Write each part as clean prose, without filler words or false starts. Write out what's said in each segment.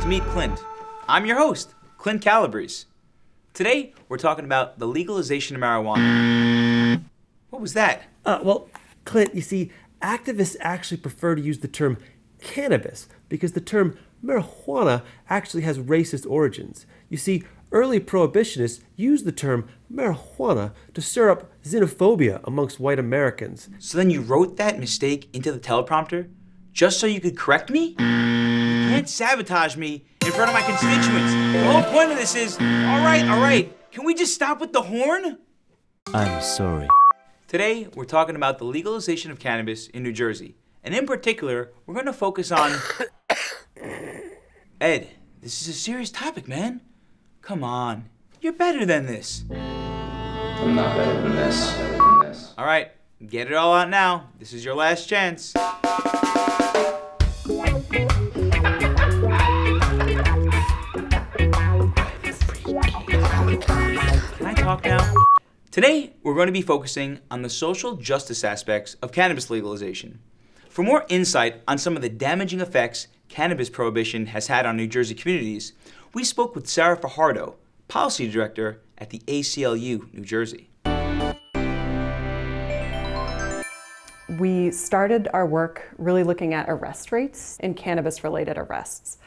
meet Clint. I'm your host, Clint Calabrese. Today, we're talking about the legalization of marijuana. What was that? Well, Clint, you see, activists actually prefer to use the term cannabis because the term marijuana actually has racist origins. You see, early prohibitionists used the term marijuana to stir up xenophobia amongst white Americans. So then you wrote that mistake into the teleprompter just so you could correct me? You can't sabotage me in front of my constituents. The whole point of this is, all right, can we just stop with the horn? I'm sorry. Today, we're talking about the legalization of cannabis in New Jersey. And in particular, we're going to focus on... Ed, this is a serious topic, man. Come on, you're better than this. I'm not better than this. All right, get it all out now. This is your last chance. Can I talk now? Today, we're going to be focusing on the social justice aspects of cannabis legalization. For more insight on some of the damaging effects cannabis prohibition has had on New Jersey communities, we spoke with Sarah Fajardo, Policy Director at the ACLU, New Jersey. We started our work really looking at arrest rates in cannabis-related arrests.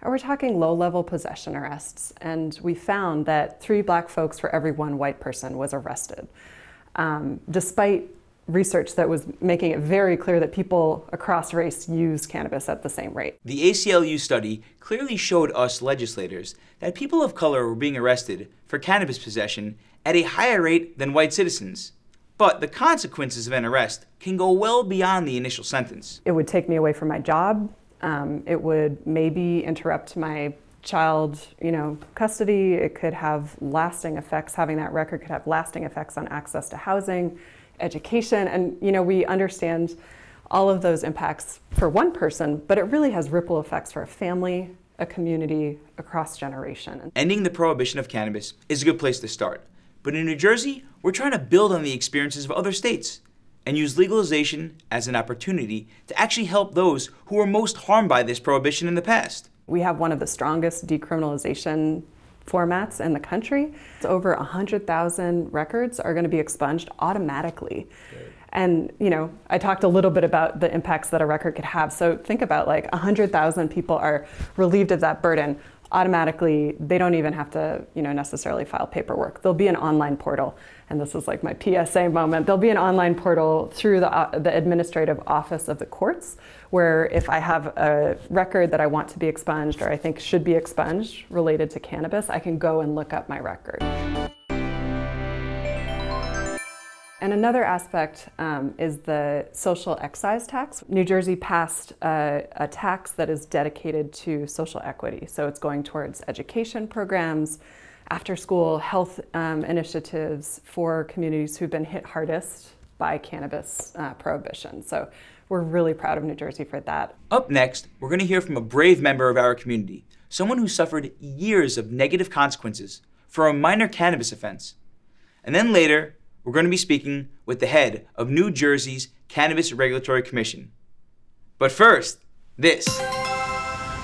And we're talking low-level possession arrests, and we found that 3 black folks for every 1 white person was arrested, despite research that was making it very clear that people across race use cannabis at the same rate. The ACLU study clearly showed us legislators that people of color were being arrested for cannabis possession at a higher rate than white citizens. But the consequences of an arrest can go well beyond the initial sentence. It would take me away from my job. It would maybe interrupt my child, custody. It could have lasting effects. Having that record could have lasting effects on access to housing, education, and we understand all of those impacts for one person, but it really has ripple effects for a family, a community, across generation. Ending the prohibition of cannabis is a good place to start. But in New Jersey, we're trying to build on the experiences of other states and use legalization as an opportunity to actually help those who were most harmed by this prohibition in the past. We have one of the strongest decriminalization formats in the country. It's over 100,000 records are going to be expunged automatically. Right. And I talked a little bit about the impacts that a record could have. So think about 100,000 people are relieved of that burden. Automatically, they don't even have to necessarily file paperwork. There'll be an online portal, and this is like my PSA moment. There'll be an online portal through the administrative office of the courts, where if I have a record that I want to be expunged or I think should be expunged related to cannabis, I can go and look up my record. And another aspect is the social excise tax. New Jersey passed a tax that is dedicated to social equity. So it's going towards education programs, after-school health initiatives for communities who've been hit hardest by cannabis prohibition. So we're really proud of New Jersey for that. Up next, we're going to hear from a brave member of our community, someone who suffered years of negative consequences for a minor cannabis offense. And then later, we're going to be speaking with the head of New Jersey's Cannabis Regulatory Commission. But first, this.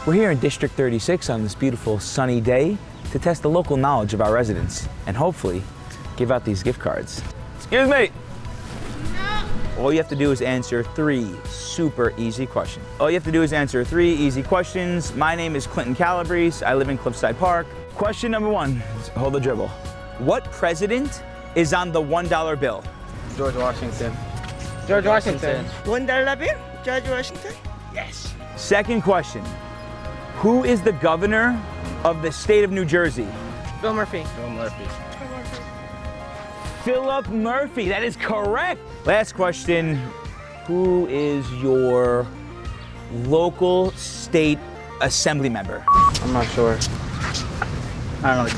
We're here in District 36 on this beautiful sunny day to test the local knowledge of our residents and hopefully give out these gift cards. Excuse me. No. All you have to do is answer 3 super easy questions. All you have to do is answer 3 easy questions. My name is Clinton Calabrese. I live in Cliffside Park. Question number 1, hold the dribble. What president is on the $1 bill? George Washington. George Washington. $1 bill? George Washington? Yes. Second question. Who is the governor of the state of New Jersey? Bill Murphy. Bill Murphy. Philip Murphy, that is correct. Last question. Who is your local state assembly member? I'm not sure. I don't know,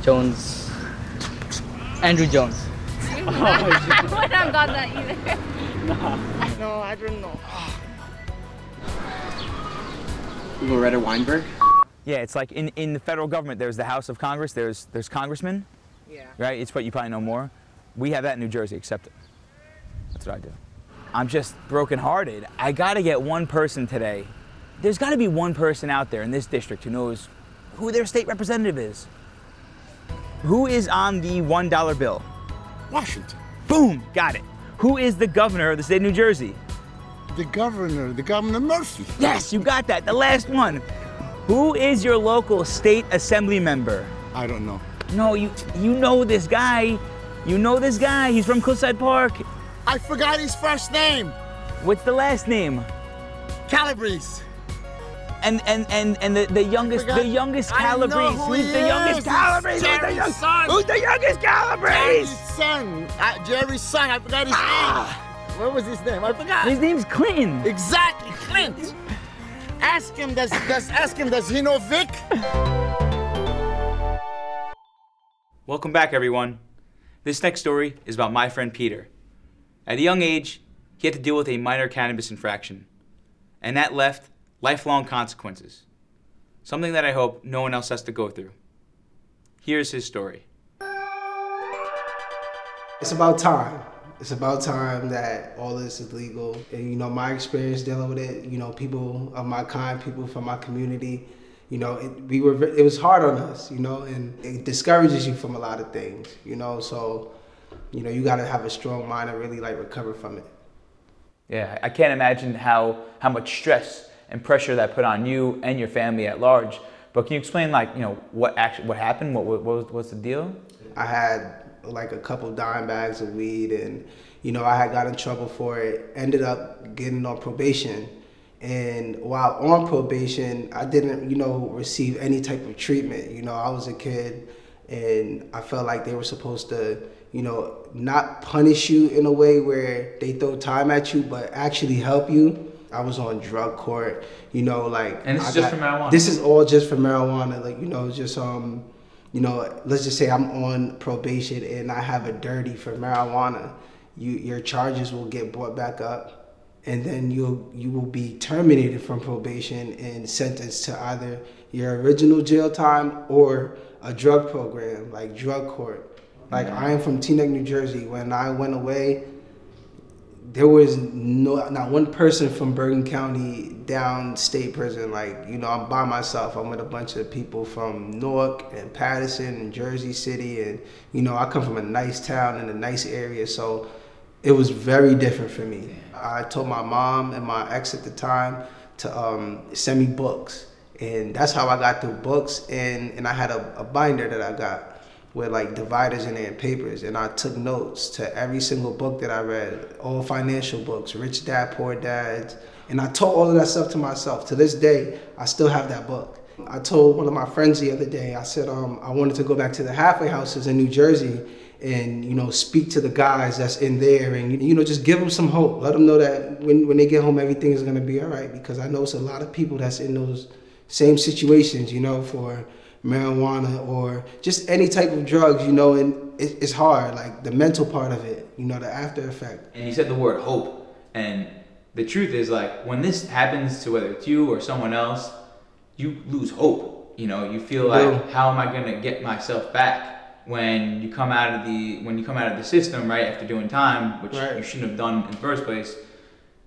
Jones. Andrew Jones. I would have got that either. No, I don't know. Loretta Weinberg? Yeah, it's like in the federal government, there's the House of Congress, there's congressmen. Yeah. Right? It's what you probably know more. We have that in New Jersey, accept it. That's what I do. I'm just brokenhearted. I gotta get one person today there's got to be one person out there in this district who knows who their state representative is. Who is on the $1 bill? Washington. Boom, got it. Who is the governor of the state of New Jersey? The governor Murphy. Yes, you got that, the last one. Who is your local state assembly member? I don't know. No, you know this guy. You know this guy, he's from Cliffside Park. I forgot his first name. What's the last name? Calabrese. And the youngest Calabrese. Who's the youngest Calabrese? Who's the youngest Calabrese? Jerry's son. I forgot his name. What was his name? I forgot. His name's Clint. Exactly, Clint. Ask him. Does he know Vic? Welcome back, everyone. This next story is about my friend Peter. At a young age, he had to deal with a minor cannabis infraction, and that left lifelong consequences. Something that I hope no one else has to go through. Here's his story. It's about time. It's about time that all this is legal. And, you know, my experience dealing with it, you know, people of my kind, people from my community, you know, it was hard on us, you know, and it discourages you from a lot of things, you know, so, you know, you got to have a strong mind and really, like, recover from it. Yeah, I can't imagine how much stress and pressure that put on you and your family at large. But can you explain, like, you know, what happened? What's the deal? I had like a couple dime bags of weed, and you know, I had got in trouble for it. Ended up getting on probation, and while on probation, I didn't, you know, receive any type of treatment. You know, I was a kid, and I felt like they were supposed to, you know, not punish you in a way where they throw time at you, but actually help you. I was on drug court, you know, like. And this is just for marijuana? This is all just for marijuana, like, you know, just, you know, let's just say I'm on probation and I have a dirty for marijuana. Your charges will get brought back up, and then you will be terminated from probation and sentenced to either your original jail time or a drug program, like drug court. Like, I am from Teaneck, New Jersey. When I went away, there was not one person from Bergen County downstate prison. Like, you know, I'm by myself. I'm with a bunch of people from Newark and Patterson and Jersey City. And, you know, I come from a nice town and a nice area. So it was very different for me. I told my mom and my ex at the time to send me books. And that's how I got through books. And I had a binder that I got with like dividers in there and papers, and I took notes to every single book that I read, all financial books, Rich Dad, Poor Dad, and I told all of that stuff to myself. To this day, I still have that book. I told one of my friends the other day, I said I wanted to go back to the halfway houses in New Jersey and, you know, speak to the guys that's in there and, you know, just give them some hope. Let them know that when they get home, everything is gonna be all right, because I know it's a lot of people that's in those same situations, you know, for marijuana or just any type of drugs, you know, and it's hard, like the mental part of it, you know, the after effect. And you said the word hope, and the truth is, like, when this happens to whether it's you or someone else, you lose hope. You know, you feel like, how am I gonna get myself back when you come out of the system, right, after doing time, which you shouldn't have done in the first place.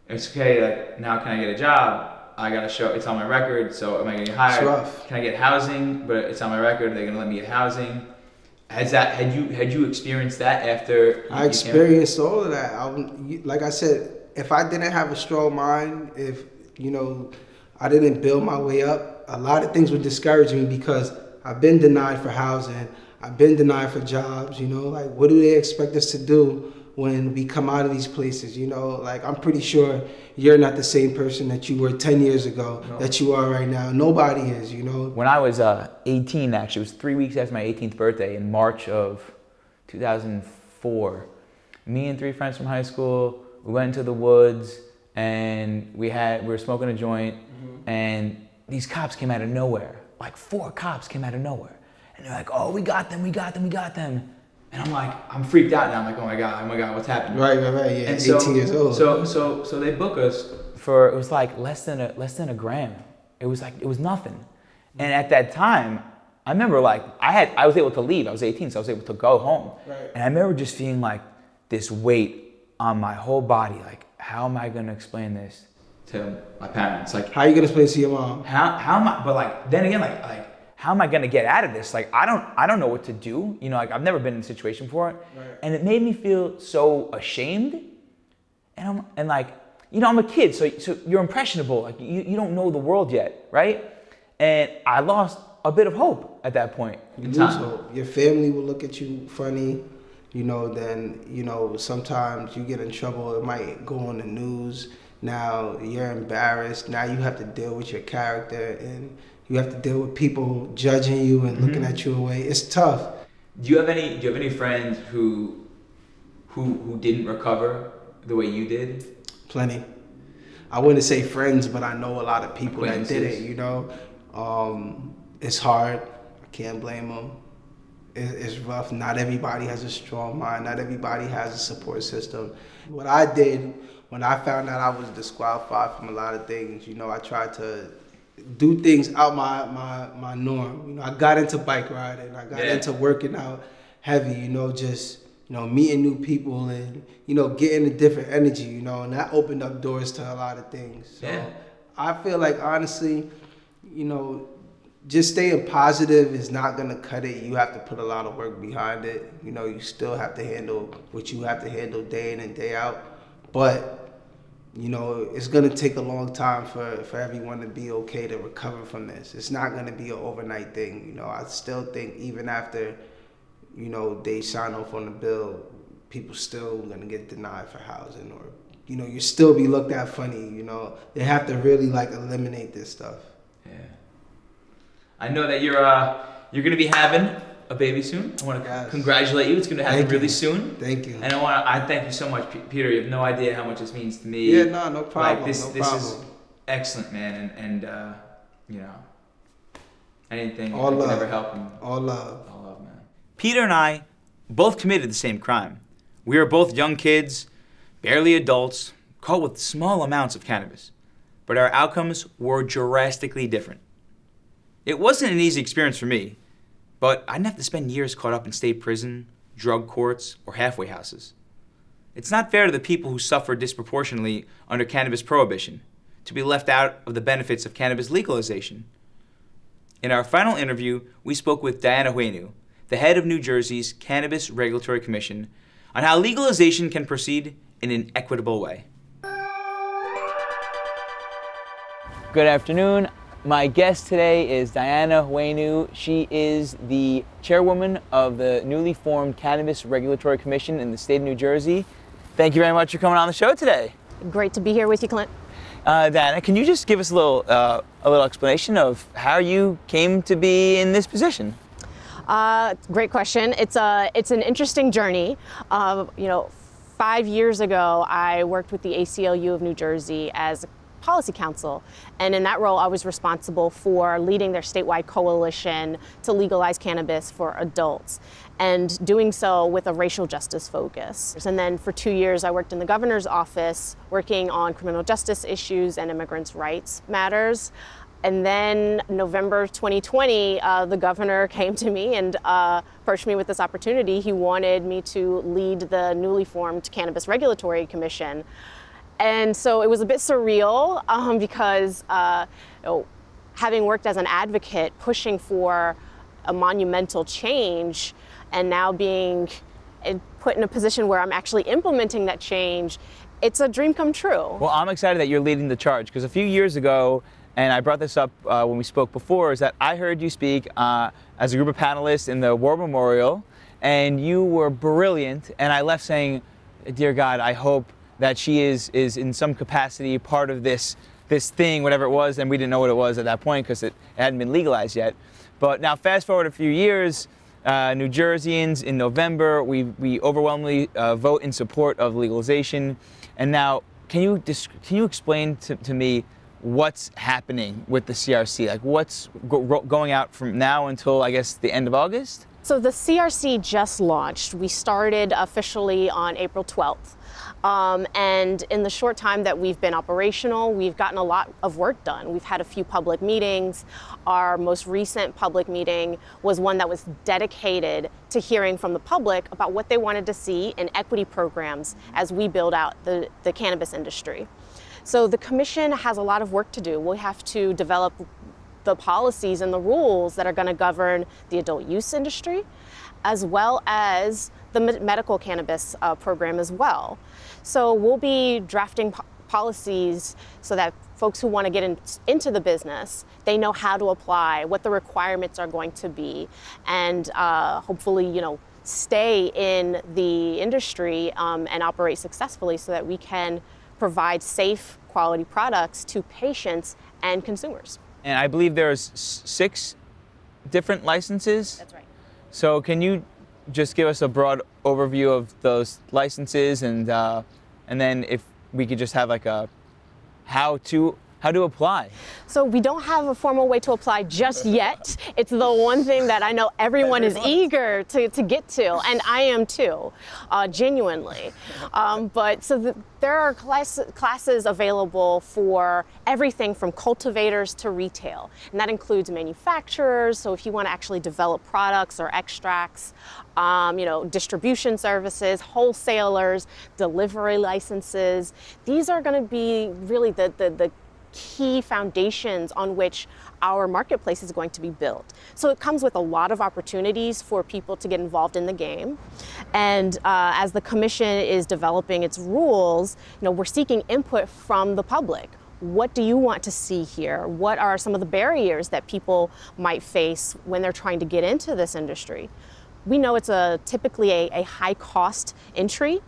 It's okay, like, now can I get a job? I gotta show, it's on my record, so am I gonna get hired? It's rough. Can I get housing? But it's on my record, they're gonna let me get housing. Had you experienced that after? I experienced all of that. Like I said, if I didn't have a strong mind, if, you know, I didn't build my way up, a lot of things would discourage me, because I've been denied for housing, I've been denied for jobs, you know, like, what do they expect us to do when we come out of these places, you know? Like, I'm pretty sure you're not the same person that you were 10 years ago, that you are right now. Nobody is, you know? When I was 18, actually, it was 3 weeks after my 18th birthday in March of 2004, me and 3 friends from high school, we went into the woods, and we were smoking a joint, and these cops came out of nowhere. Like 4 cops came out of nowhere. And they're like, oh, we got them. And I'm like, I'm freaked out now. I'm like, oh my God, what's happening? Right, yeah, and 18 years old. So they book us for, it was like less than a gram. It was nothing. And at that time, I remember, like, I was able to leave. I was 18, so I was able to go home. Right. And I remember just feeling like this weight on my whole body. Like, how am I gonna explain this to my parents. Like, how are you gonna explain it to your mom? How am I? But like, then again, like, how am I gonna get out of this? Like, I don't know what to do. You know, like I've never been in a situation before, and it made me feel so ashamed. And like, you know, I'm a kid, so you're impressionable. Like, you don't know the world yet, right? And I lost a bit of hope at that point. You lose hope. Your family will look at you funny. You know, then, you know, sometimes you get in trouble. It might go on the news. Now you're embarrassed. Now you have to deal with your character, and you have to deal with people judging you and looking at you away. It's tough. Do you have any friends who didn't recover the way you did? Plenty. I wouldn't say friends, but I know a lot of people that did it, you know. It's hard. I can't blame them. It's rough. Not everybody has a strong mind. Not everybody has a support system. What I did when I found out I was disqualified from a lot of things, you know, I tried to do things out my norm. You know, I got into bike riding. I got into working out heavy, you know, just, you know, meeting new people and, you know, getting a different energy, you know, and that opened up doors to a lot of things. So I feel like, honestly, you know, just staying positive is not gonna cut it. You have to put a lot of work behind it. You know, you still have to handle what you have to handle day in and day out. But, you know, it's gonna take a long time for everyone to be okay to recover from this. It's not gonna be an overnight thing. You know, I still think even after, you know, they sign off on the bill, people still gonna get denied for housing, or, you know, you still be looked at funny. You know, they have to really like eliminate this stuff. Yeah. I know that you're gonna be having a baby soon. I want to congratulate you. It's gonna happen really soon. Thank you. And I thank you so much, Peter. You have no idea how much this means to me. Yeah, no problem. Like this is excellent, man. And you know, anything that can ever help him. All love. All love, man. Peter and I both committed the same crime. We were both young kids, barely adults, caught with small amounts of cannabis. But our outcomes were drastically different. It wasn't an easy experience for me, but I didn't have to spend years caught up in state prison, drug courts, or halfway houses. It's not fair to the people who suffer disproportionately under cannabis prohibition to be left out of the benefits of cannabis legalization. In our final interview, we spoke with Dianna Houenou, the head of New Jersey's Cannabis Regulatory Commission, on how legalization can proceed in an equitable way. Good afternoon. My guest today is Dianna Houenou. She is the chairwoman of the newly formed Cannabis Regulatory Commission in the state of New Jersey. Thank you very much for coming on the show today. Great to be here with you, Clint. Dianna, can you just give us a little explanation of how you came to be in this position? Great question. It's an interesting journey. You know, 5 years ago, I worked with the ACLU of New Jersey as policy counsel, and in that role I was responsible for leading their statewide coalition to legalize cannabis for adults, and doing so with a racial justice focus. And then for 2 years I worked in the governor's office working on criminal justice issues and immigrants' rights matters. And then November 2020, the governor came to me and approached me with this opportunity. He wanted me to lead the newly formed Cannabis Regulatory Commission. And so it was a bit surreal because you know, having worked as an advocate, pushing for a monumental change, and now being put in a position where I'm actually implementing that change, it's a dream come true. Well, I'm excited that you're leading the charge, because a few years ago, and I brought this up when we spoke before, is that I heard you speak as a group of panelists in the War Memorial, and you were brilliant, and I left saying, dear God, I hope that she is in some capacity part of this thing, whatever it was, and we didn't know what it was at that point because it hadn't been legalized yet. But now fast forward a few years, New Jerseyans in November, we overwhelmingly vote in support of legalization. And now, can you explain to me what's happening with the CRC? Like what's going out from now until, I guess, the end of August? So the CRC just launched. We started officially on April 12th. And in the short time that we've been operational, we've gotten a lot of work done. We've had a few public meetings. Our most recent public meeting was one that was dedicated to hearing from the public about what they wanted to see in equity programs as we build out the cannabis industry. So the commission has a lot of work to do. We have to develop the policies and the rules that are going to govern the adult use industry, as well as the medical cannabis program as well. So we'll be drafting policies so that folks who want to get into the business, they know how to apply, what the requirements are going to be, and hopefully, you know, stay in the industry and operate successfully so that we can provide safe, quality products to patients and consumers. And I believe there's 6 different licenses? That's right. So can you just give us a broad overview of those licenses, and then if we could just have like a how to apply? So we don't have a formal way to apply just yet. It's the one thing that I know everyone is eager to get to, and I am too, genuinely. But so there are classes available for everything from cultivators to retail, and that includes manufacturers. So if you want to actually develop products or extracts, you know, distribution services, wholesalers, delivery licenses. These are going to be really the key foundations on which our marketplace is going to be built. So it comes with a lot of opportunities for people to get involved in the game. And as the commission is developing its rules, you know, we're seeking input from the public. What do you want to see here? What are some of the barriers that people might face when they're trying to get into this industry? We know it's typically a high cost entry.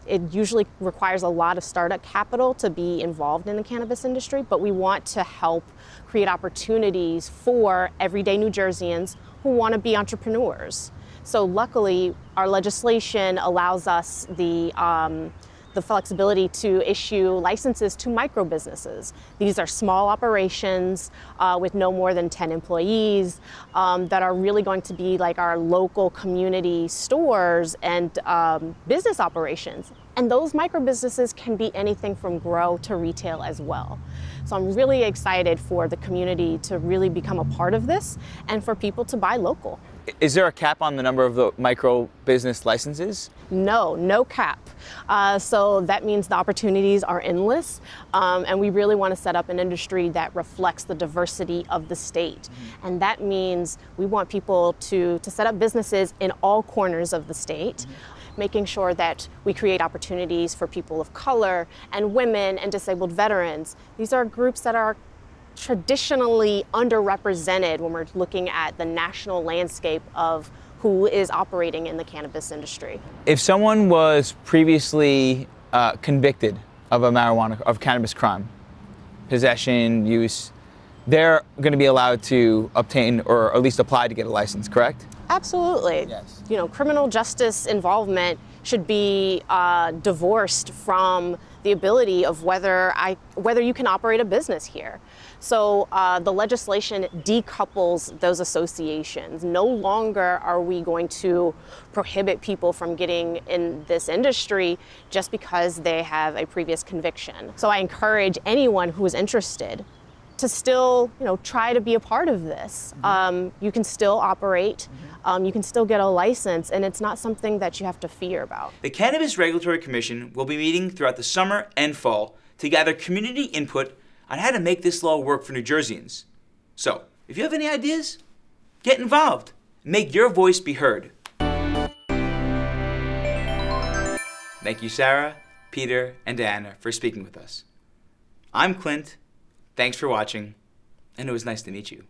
It usually requires a lot of startup capital to be involved in the cannabis industry, but we want to help create opportunities for everyday New Jerseyans who want to be entrepreneurs. So luckily, our legislation allows us the flexibility to issue licenses to micro businesses. These are small operations with no more than 10 employees that are really going to be like our local community stores and business operations. And those micro businesses can be anything from grow to retail as well. So I'm really excited for the community to really become a part of this and for people to buy local. Is there a cap on the number of the micro business licenses? No cap. So that means the opportunities are endless, and we really want to set up an industry that reflects the diversity of the state. And that means we want people to set up businesses in all corners of the state, making sure that we create opportunities for people of color and women and disabled veterans. These are groups that are traditionally underrepresented when we're looking at the national landscape of who is operating in the cannabis industry. If someone was previously convicted of a cannabis crime, possession, use, they're going to be allowed to obtain or at least apply to get a license, correct? Absolutely. Yes. You know, criminal justice involvement should be divorced from the ability of whether you can operate a business here. So the legislation decouples those associations. No longer are we going to prohibit people from getting in this industry just because they have a previous conviction. So I encourage anyone who is interested to still, you know, try to be a part of this. You can still operate, you can still get a license, and it's not something that you have to fear about. The Cannabis Regulatory Commission will be meeting throughout the summer and fall to gather community input on how to make this law work for New Jerseyans. So, if you have any ideas, get involved. Make your voice be heard. Thank you, Sarah, Peter, and Dianna for speaking with us. I'm Clint. Thanks for watching, and it was nice to meet you.